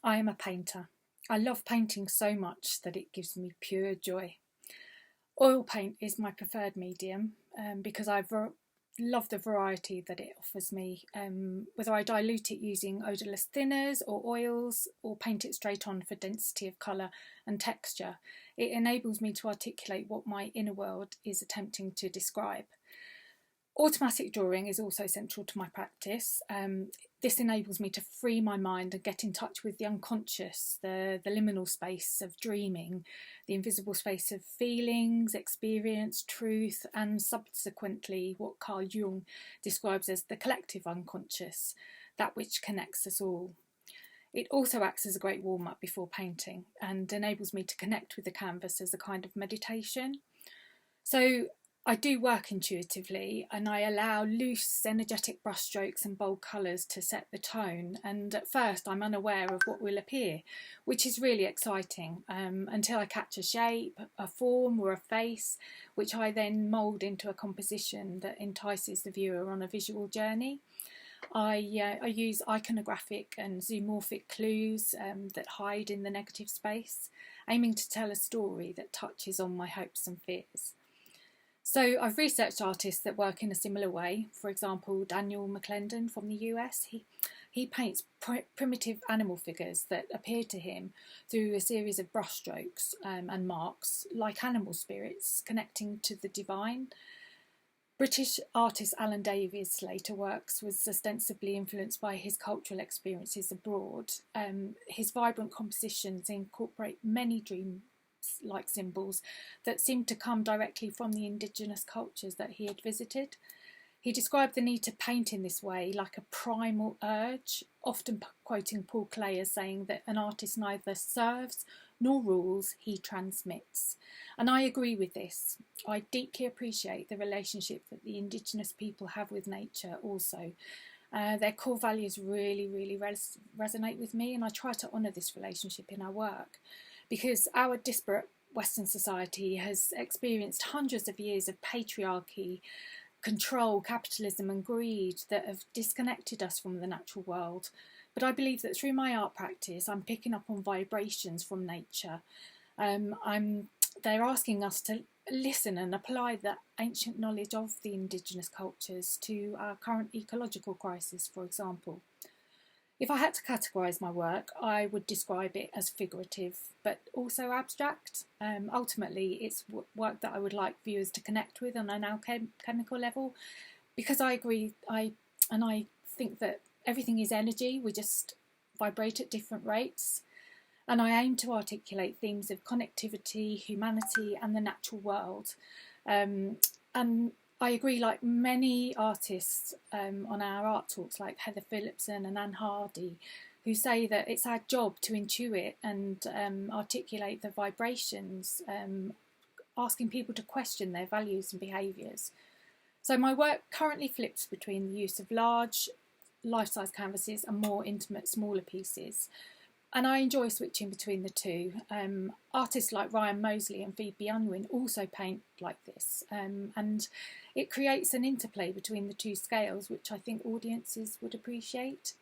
I am a painter. I love painting so much that it gives me pure joy. Oil paint is my preferred medium because love the variety that it offers me. Whether I dilute it using odourless thinners or oils or paint it straight on for density of colour and texture, it enables me to articulate what my inner world is attempting to describe. Automatic drawing is also central to my practice. This enables me to free my mind and get in touch with the unconscious, the liminal space of dreaming, the invisible space of feelings, experience, truth, and subsequently what Carl Jung describes as the collective unconscious, that which connects us all. It also acts as a great warm-up before painting and enables me to connect with the canvas as a kind of meditation. So I do work intuitively and I allow loose, energetic brushstrokes and bold colours to set the tone. And at first I'm unaware of what will appear, which is really exciting, until I catch a shape, a form or a face, which I then mould into a composition that entices the viewer on a visual journey. I use iconographic and zoomorphic clues that hide in the negative space, aiming to tell a story that touches on my hopes and fears. So I've researched artists that work in a similar way. For example, Daniel McClendon from the US. He paints primitive animal figures that appear to him through a series of brushstrokes and marks, like animal spirits connecting to the divine. British artist Alan Davies' later works was ostensibly influenced by his cultural experiences abroad. His vibrant compositions incorporate many dream-like symbols that seemed to come directly from the indigenous cultures that he had visited. He described the need to paint in this way like a primal urge, often quoting Paul Klee as saying that an artist neither serves nor rules, he transmits. And I agree with this. I deeply appreciate the relationship that the indigenous people have with nature also. Their core values really resonate with me, and I try to honour this relationship in our work, because our disparate Western society has experienced hundreds of years of patriarchy, control, capitalism and greed that have disconnected us from the natural world. But I believe that through my art practice, I'm picking up on vibrations from nature. They're asking us to listen and apply the ancient knowledge of the indigenous cultures to our current ecological crisis, for example. If I had to categorise my work, I would describe it as figurative, but also abstract. Ultimately, it's work that I would like viewers to connect with on an alchemical level, because I agree, I think that everything is energy, we just vibrate at different rates. And I aim to articulate themes of connectivity, humanity and the natural world. And I agree, like many artists on our art talks, like Heather Phillipson and Anne Hardy, who say that it's our job to intuit and articulate the vibrations, asking people to question their values and behaviours. So my work currently flips between the use of large, life-size canvases and more intimate, smaller pieces. And I enjoy switching between the two. Artists like Ryan Mosley and Phoebe Unwin also paint like this. And it creates an interplay between the two scales, which I think audiences would appreciate.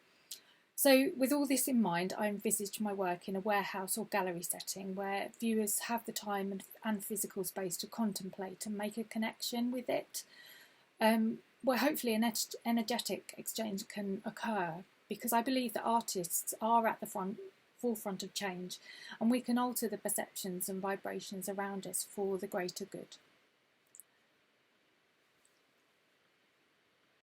So with all this in mind, I envisage my work in a warehouse or gallery setting where viewers have the time and physical space to contemplate and make a connection with it, where hopefully an energetic exchange can occur, because I believe that artists are at the forefront of change and we can alter the perceptions and vibrations around us for the greater good.